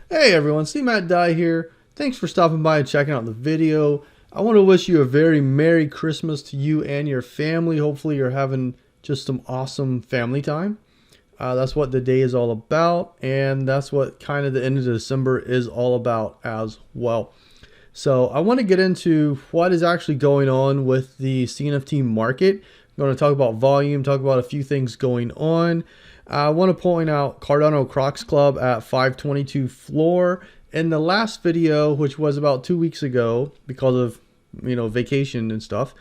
Hey everyone, CMattDye here. Thanks for stopping by and checking out the video. I want to wish you a very Merry Christmas to you and your family. Hopefully you're having just some awesome family time. That's what the day is all about, and that's what kind of the end of December is all about as well. So I want to get into what is actually going on with the CNFT market. I'm going to talk about volume, talk about a few things going on. I want to point out Cardano Crocs Club at 522 floor. In the last video, which was about 2 weeks ago, because of vacation and stuff,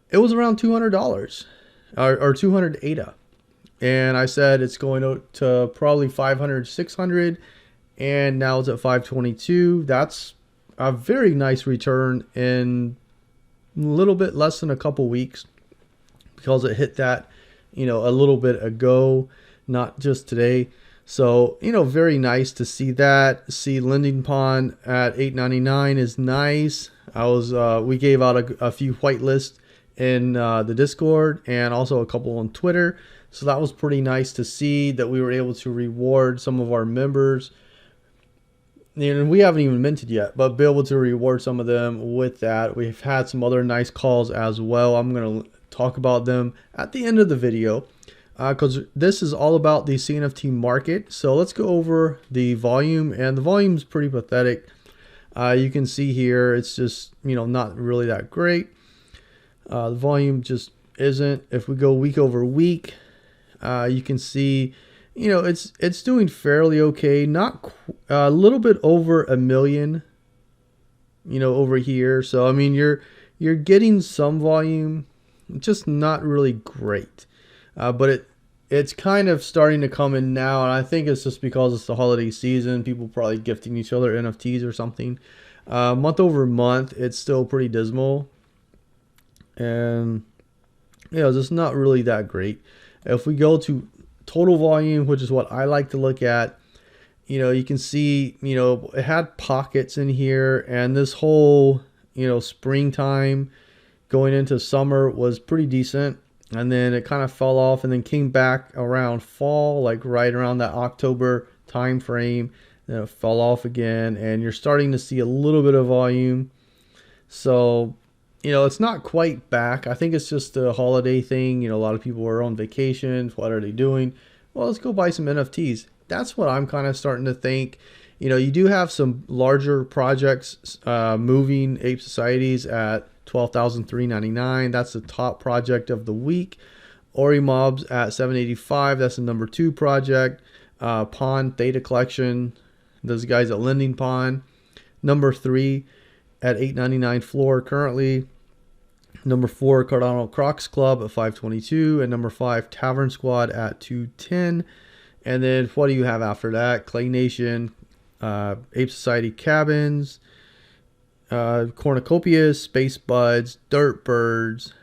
it was around $200 or 200 ADA, and I said it's going to probably 500, 600, and now it's at 522. That's a very nice return in a little bit less than a couple weeks, because it hit that a little bit ago, not just today. So very nice to see that. See lending pond at 8.99 is nice. We gave out a few whitelists in the Discord and also a couple on Twitter, so that was pretty nice to see that we were able to reward some of our members. And we haven't even minted yet, but be able to reward some of them with that. We've had some other nice calls as well. I'm going to talk about them at the end of the video, because this is all about the CNFT market. So let's go over the volume, and the volume is pretty pathetic. You can see here it's just not really that great. The volume just isn't. If we go week over week, you can see it's doing fairly okay, not a little bit over a million over here. So I mean you're getting some volume, just not really great, but it's kind of starting to come in now, and I think it's just because it's the holiday season, people probably gifting each other NFTs or something. Month over month it's still pretty dismal, and just not really that great. If we go to total volume, which is what I like to look at, you can see it had pockets in here, and this whole springtime going into summer was pretty decent, and then it kind of fell off and then came back around fall, like right around that October time frame. Then it fell off again, and you're starting to see a little bit of volume. So it's not quite back. I think it's just a holiday thing. A lot of people are on vacation. What are they doing? Well, let's go buy some NFTs. That's what I'm kind of starting to think. You do have some larger projects moving. Ape Societies at 12,399. That's the top project of the week. OreMob's at 785. That's the number 2 project. Pond Theta collection. Those guys at Lending Pond. Number 3 at 899 floor currently. Number 4 Cardano Crocs Club at 522, and number 5 Tavern Squad at 210. And then what do you have after that? Clay Nation, Ape Society Cabins, Cornucopias, Space Buds, Dirt Birds,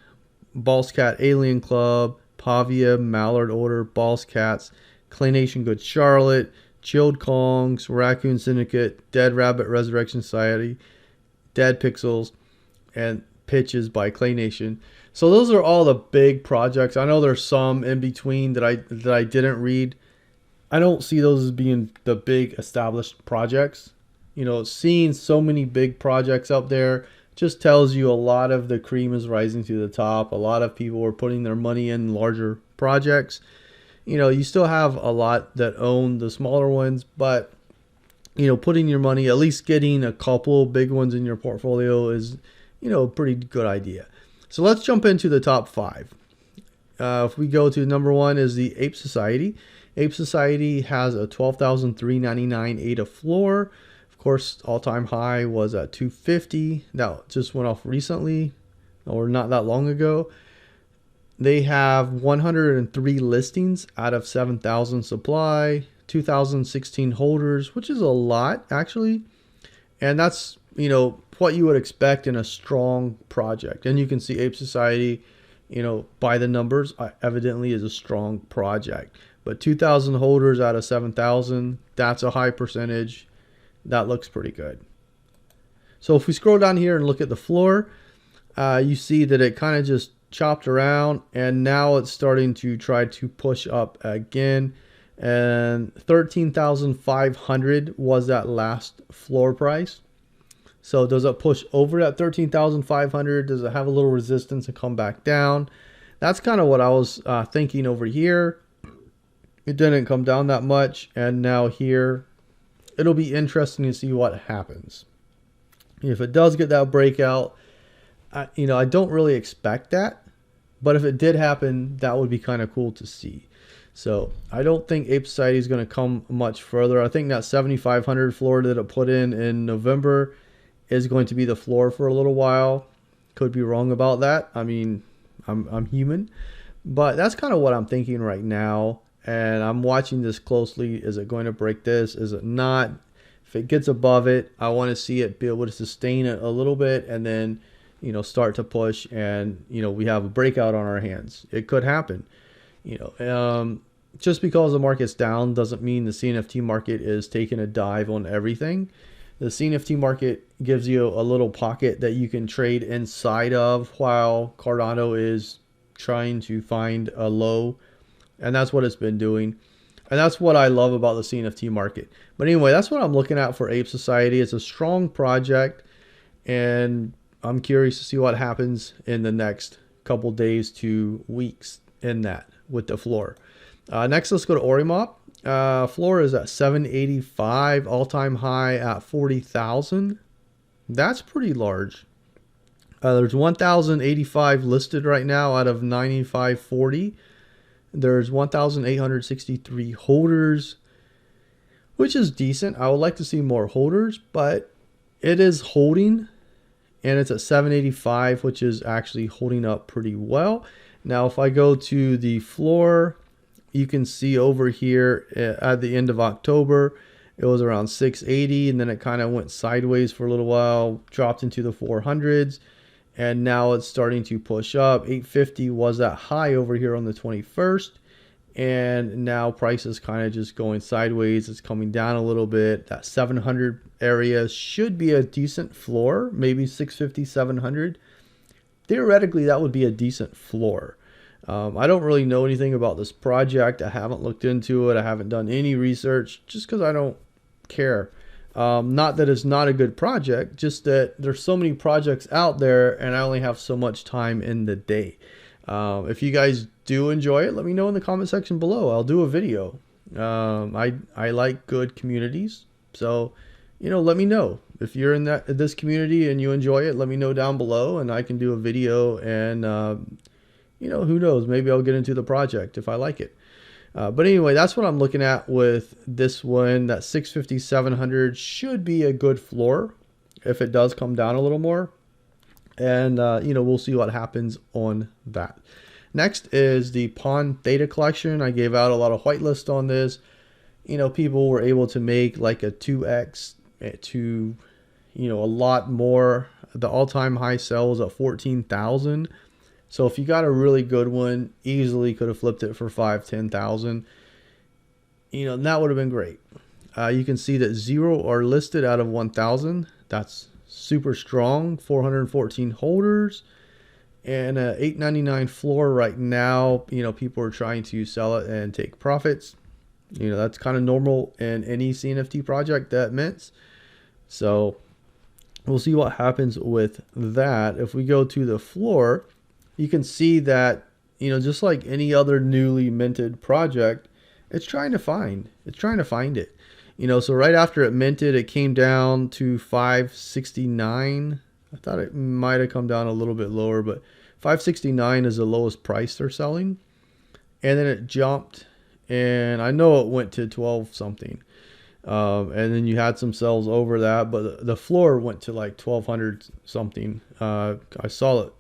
Balls Cat Alien Club, Pavia, Mallard Order, Balls Cats, Clay Nation Good Charlotte, Chilled Kongs, Raccoon Syndicate, Dead Rabbit Resurrection Society, Dead Pixels, and Pitches by Clay Nation. So those are all the big projects. I know there's some in between that I didn't read. I don't see those as being the big established projects. Seeing so many big projects up there just tells you a lot of the cream is rising to the top. A lot of people are putting their money in larger projects. You still have a lot that own the smaller ones, but putting your money, at least getting a couple big ones in your portfolio is a pretty good idea. So let's jump into the top 5. If we go to number 1 is the Ape Society. Ape Society has a 12,399 ADA floor. Of course, all-time high was at 250. That just went off recently, or not that long ago. They have 103 listings out of 7,000 supply, 2,016 holders, which is a lot actually. And that's, what you would expect in a strong project. And you can see Ape Society, by the numbers, evidently is a strong project. But 2,000 holders out of 7,000, that's a high percentage. That looks pretty good. So if we scroll down here and look at the floor, you see that it kind of just chopped around, and now it's starting to try to push up again. and 13,500 was that last floor price. So does it push over that 13,500? Does it have a little resistance and come back down? That's kind of what I was thinking over here. It didn't come down that much, and now here it'll be interesting to see what happens. If it does get that breakout, I don't really expect that, but if it did happen, that would be kind of cool to see. So I don't think Ape Society is going to come much further. I think that 7,500 floor that it put in November is going to be the floor for a little while. Could be wrong about that. I mean, I'm human, but that's kind of what I'm thinking right now. And I'm watching this closely. Is it going to break this? Is it not? If it gets above it, I want to see it be able to sustain it a little bit and then, start to push, and, we have a breakout on our hands. It could happen. Just because the market's down doesn't mean the CNFT market is taking a dive on everything. The CNFT market gives you a little pocket that you can trade inside of while Cardano is trying to find a low. And that's what it's been doing. And that's what I love about the CNFT market. But anyway, that's what I'm looking at for Ape Society. It's a strong project, and I'm curious to see what happens in the next couple days to weeks in that with the floor. Next, let's go to OreMob. Floor is at 785, all-time high at 40,000. That's pretty large. There's 1,085 listed right now out of 9,540. There's 1,863 holders, which is decent. I would like to see more holders, but it is holding, and it's at 785, which is actually holding up pretty well. Now, if I go to the floor, you can see over here at the end of October, it was around 680, and then it kind of went sideways for a little while, dropped into the 400s. And now it's starting to push up. 850 was that high over here on the 21st. And now price is kind of just going sideways. It's coming down a little bit. That 700 area should be a decent floor. Maybe 650, 700. Theoretically, that would be a decent floor. I don't really know anything about this project. I haven't looked into it. I haven't done any research just because I don't care. Not that it's not a good project, just that there's so many projects out there and I only have so much time in the day. If you guys do enjoy it, let me know in the comment section below. I'll do a video. I like good communities. So, let me know. If you're in this community and you enjoy it, let me know down below and I can do a video, and, who knows, maybe I'll get into the project if I like it. But anyway, that's what I'm looking at with this one. That 650, 700 should be a good floor if it does come down a little more. And, we'll see what happens on that. Next is the Pawn Theta collection. I gave out a lot of whitelist on this. People were able to make like a 2x to, a lot more. The all-time high sell was at 14,000. So if you got a really good one, easily could have flipped it for 5,000, 10,000. That would have been great. You can see that 0 are listed out of 1,000. That's super strong. 414 holders and a 899 floor right now. People are trying to sell it and take profits. That's kind of normal in any CNFT project that mints. So we'll see what happens with that. If we go to the floor, you can see that, just like any other newly minted project, it's trying to find it. So right after it minted, it came down to 569. I thought it might have come down a little bit lower, but 569 is the lowest price they're selling. And then it jumped, and I know it went to 12 something. And then you had some sales over that, but the floor went to like 1,200 something. I saw it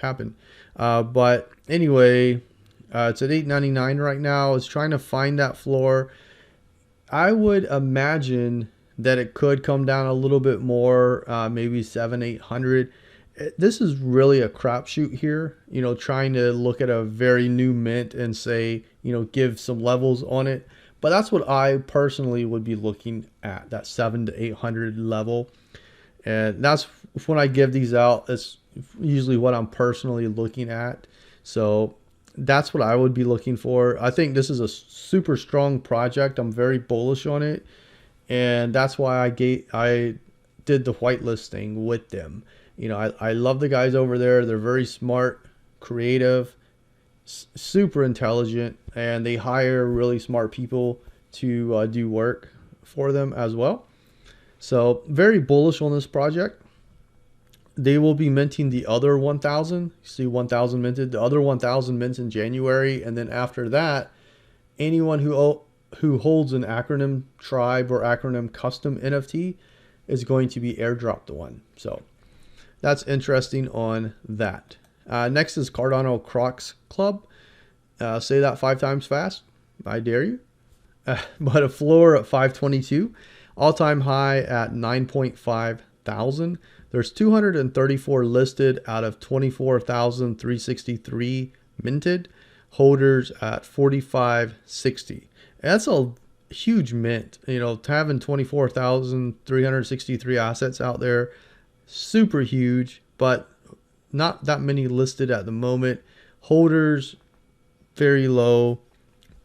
happen. But anyway, it's at 899 right now. It's trying to find that floor. I would imagine that it could come down a little bit more, maybe 700, 800. This is really a crapshoot here, trying to look at a very new mint and say, give some levels on it. But that's what I personally would be looking at, that 700 to 800 level. And that's when I give these out. It's usually what I'm personally looking at. So That's what I would be looking for. I think this is a super strong project. I'm very bullish on it, and that's why I did the whitelisting with them. You know, I love the guys over there. They're very smart, creative, super intelligent, and they hire really smart people to do work for them as well. So very bullish on this project. They will be minting the other 1,000. You see 1,000 minted. The other 1,000 mints in January, and then after that, anyone who holds an acronym tribe or acronym custom NFT is going to be airdropped one. So that's interesting on that. Next is Cardano Crocs Club. Say that 5 times fast. I dare you. But a floor at 522, all-time high at 9.5 thousand. There's 234 listed out of 24,363 minted. Holders at 4,560. That's a huge mint. You know, having 24,363 assets out there, super huge, but not that many listed at the moment. Holders very low,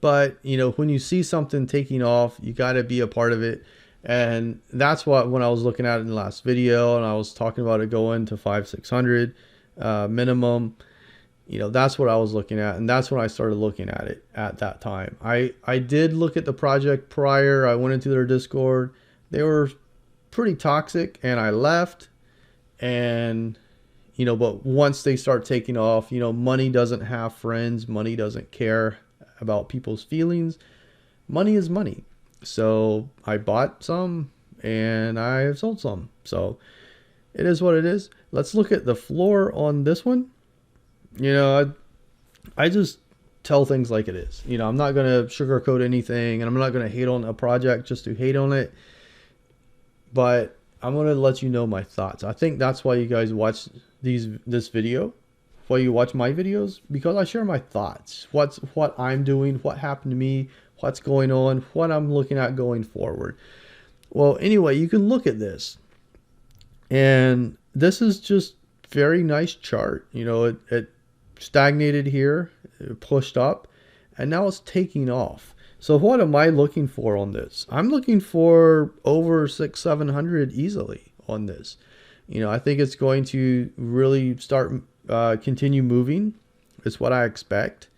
but you know, when you see something taking off, you got to be a part of it. And that's what, when I was looking at it in the last video and I was talking about it going to 5,600 minimum, you know, that's what I was looking at. And that's when I started looking at it at that time. I did look at the project prior. I went into their Discord. They were pretty toxic and I left. And, you know, but once they start taking off, you know, money doesn't have friends. Money doesn't care about people's feelings. Money is money. So I bought some and I have sold some. So it is what it is. Let's look at the floor on this one. You know, I just tell things like it is. You know, I'm not going to sugarcoat anything, and I'm not going to hate on a project just to hate on it. But I'm going to let you know my thoughts. I think that's why you guys watch this video. Why you watch my videos, because I share my thoughts. What I'm doing, what happened to me, what's going on, what I'm looking at going forward. Well, anyway, you can look at this. And this is just very nice chart. You know, it stagnated here, it pushed up, and now it's taking off. So what am I looking for on this? I'm looking for over 600-700 easily on this. You know, I think it's going to really start continue moving. It's what I expect.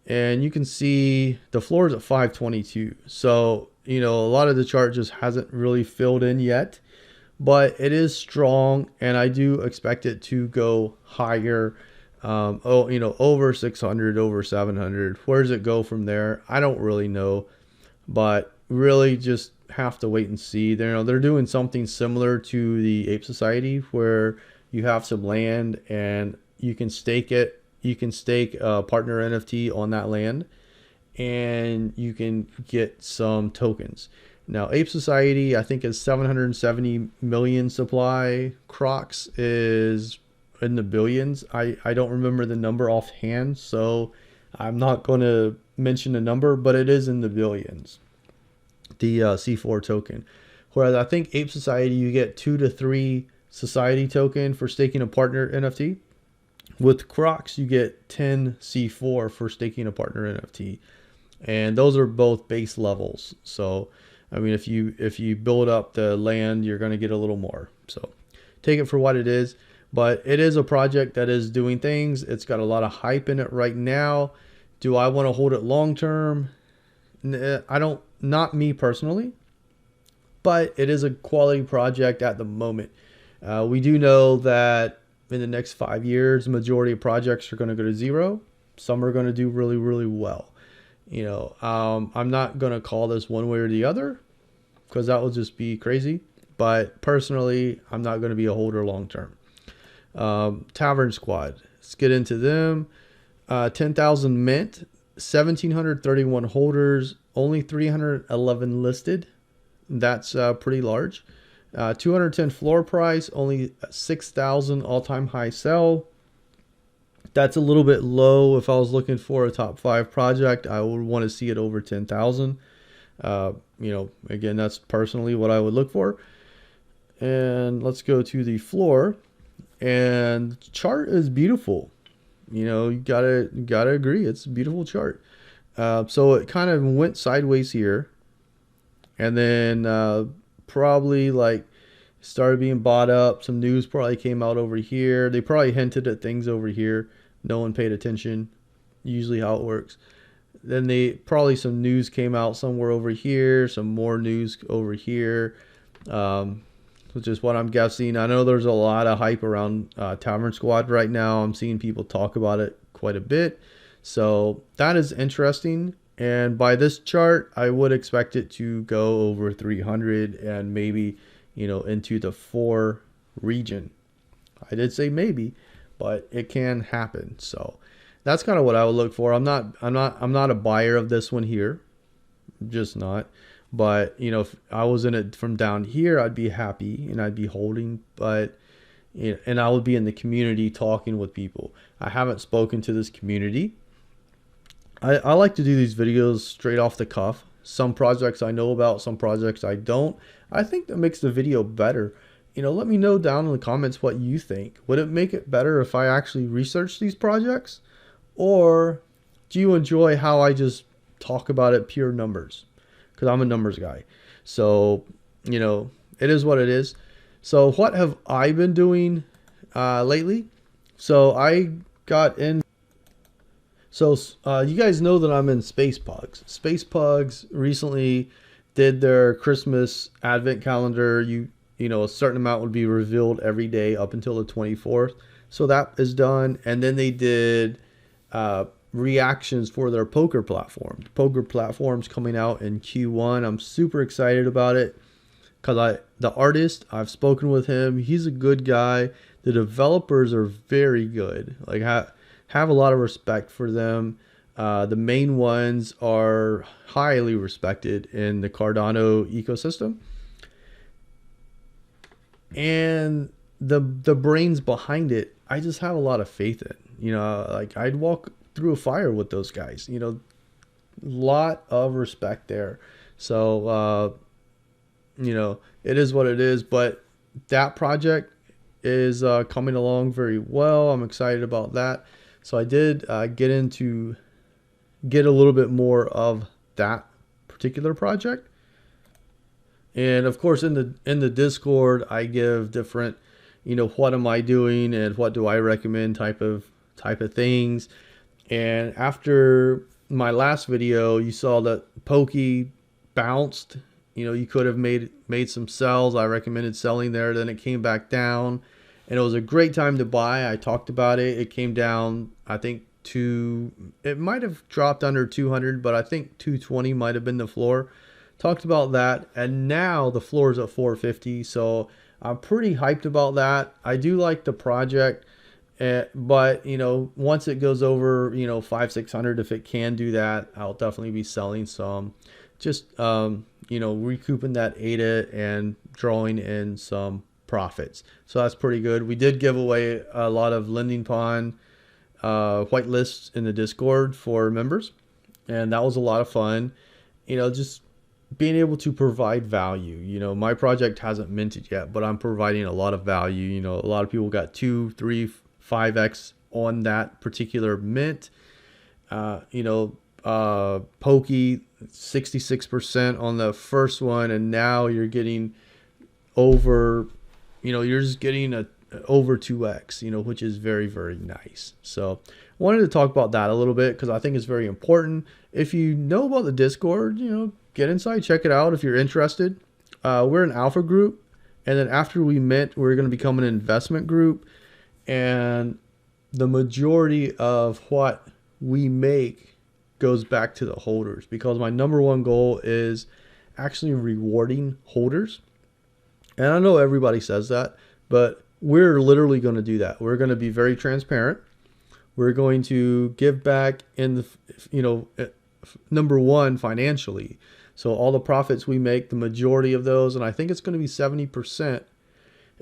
And you can see the floor is at 522. So, you know, a lot of the chart just hasn't really filled in yet, but it is strong, and I do expect it to go higher. You know, over 600, over 700. Where does it go from there? I don't really know, but really just have to wait and see. They're doing something similar to the Ape Society, where you have some land and you can stake it. You can stake a partner NFT on that land, and you can get some tokens. Now, Ape Society, I think, is 770 million supply. Crocs is in the billions. I don't remember the number offhand, so I'm not going to mention the number, but it is in the billions, the C4 token. Whereas I think Ape Society, you get 2 to 3 society token for staking a partner NFT. With Crocs, you get 10 C4 for staking a partner NFT. And those are both base levels. So, I mean, if you build up the land, you're going to get a little more. So take it for what it is. But it is a project that is doing things. It's got a lot of hype in it right now. Do I want to hold it long term? I don't, not me personally, but it is a quality project at the moment. We do know that in the next 5 years, the majority of projects are going to go to zero. Some are going to do really, really well. You know, I'm not going to call this one way or the other, because that will just be crazy. But personally, I'm not going to be a holder long term. Tavern Squad, let's get into them. 10,000 mint, 1,731 holders, only 311 listed. That's pretty large. 210 floor price, only 6,000 all-time high sell. That's a little bit low. If I was looking for a top 5 project, I would want to see it over 10,000. You know, again, that's personally what I would look for. And let's go to the floor. And the chart is beautiful. you gotta agree, it's a beautiful chart. So it kind of went sideways here, and then probably like started being bought up. Some news probably came out over here. They probably hinted at things over here. No one paid attention. Usually how it works. Then some news came out somewhere over here. Some more news over here. Which is what I'm guessing. I know there's a lot of hype around Tavern Squad right now. I'm seeing people talk about it quite a bit. So that is interesting. And by this chart, I would expect it to go over 300 and maybe, into the 4 region. I did say maybe, but it can happen. So that's kind of what I would look for. I'm not a buyer of this one here. Just not. But, if I was in it from down here, I'd be happy and I'd be holding. But, and I would be in the community talking with people. I haven't spoken to this community. I like to do these videos straight off the cuff. Some projects I know about, some projects I don't. I think that makes the video better. Let me know down in the comments what you think. Would it make it better if I actually research these projects? Or do you enjoy how I just talk about it pure numbers? Because I'm a numbers guy. So, it is what it is. So what have I been doing lately? So I got in. So you guys know that I'm in Space Pugs. Space Pugs recently did their Christmas advent calendar. A certain amount would be revealed every day up until the 24th. So that is done. And then they did reactions for their poker platform. The poker platform's coming out in Q1. I'm super excited about it because the artist, I've spoken with him. He's a good guy. The developers are very good. Like have a lot of respect for them. The main ones are highly respected in the Cardano ecosystem. And the brains behind it, I just have a lot of faith in. Like I'd walk through a fire with those guys. Lot of respect there. So it is what it is. But that project is coming along very well. I'm excited about that. So I did get a little bit more of that particular project. And of course in the Discord I give different, what am I doing and what do I recommend type of things. And after my last video, you saw that Pokey bounced. You could have made some sells. I recommended selling there. Then it came back down. And it was a great time to buy. I talked about it. It came down, I think, it might have dropped under 200, but I think 220 might have been the floor. Talked about that. And now the floor is at 450. So I'm pretty hyped about that. I do like the project. But, once it goes over, 500-600, if it can do that, I'll definitely be selling some. Just, recouping that ADA and drawing in some profits. So that's pretty good. We did give away a lot of Lending Pond white lists in the Discord for members, and that was a lot of fun. Just being able to provide value. My project hasn't minted yet, but I'm providing a lot of value. A lot of people got 2, 3, 5x on that particular mint. Pokey 66% on the first one, and now you're getting over, you're just getting over 2x, which is very, very nice. So I wanted to talk about that a little bit because I think it's very important. If you know about the Discord, get inside, check it out if you're interested. We're an alpha group, and then after we mint, we're going to become an investment group. And the majority of what we make goes back to the holders, because my number one goal is actually rewarding holders. And I know everybody says that, but we're literally going to do that. We're going to be very transparent. We're going to give back in the, number one, financially. So all the profits we make, the majority of those, and I think it's going to be 70%.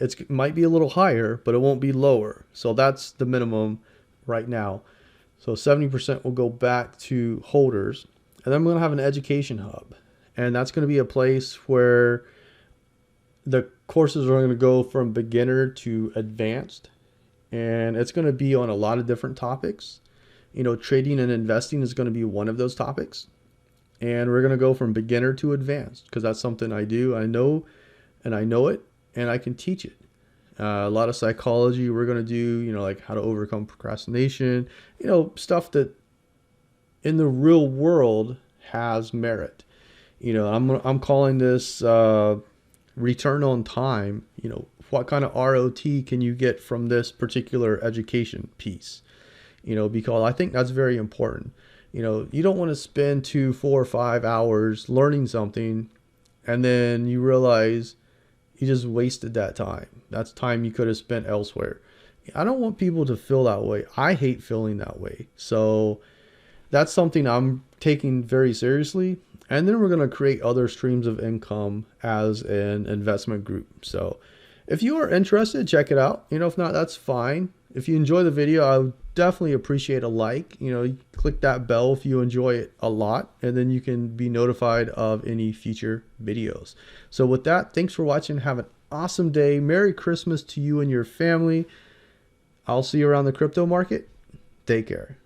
It might be a little higher, but it won't be lower. So that's the minimum right now. So 70% will go back to holders. And then I'm going to have an education hub. And that's going to be a place where the courses are going to go from beginner to advanced. and it's going to be on a lot of different topics. You know, trading and investing is going to be one of those topics. And we're going to go from beginner to advanced because that's something I do. I know it, and I can teach it. A lot of psychology we're going to do, you know, like how to overcome procrastination, you know, stuff that in the real world has merit. You know, I'm calling this return on time. You know, what kind of ROT can you get from this particular education piece? You know, because I think that's very important. You know, you don't want to spend 2, 4, 5 hours learning something and then you realize you just wasted that time. That's time you could have spent elsewhere. I don't want people to feel that way. I hate feeling that way. So that's something I'm taking very seriously. And then we're going to create other streams of income as an investment group. So if you are interested, check it out. You know, if not, that's fine. If you enjoy the video, I would definitely appreciate a like. You know, click that bell if you enjoy it a lot, and then you can be notified of any future videos. So with that, thanks for watching. Have an awesome day. Merry Christmas to you and your family. I'll see you around the crypto market. Take care.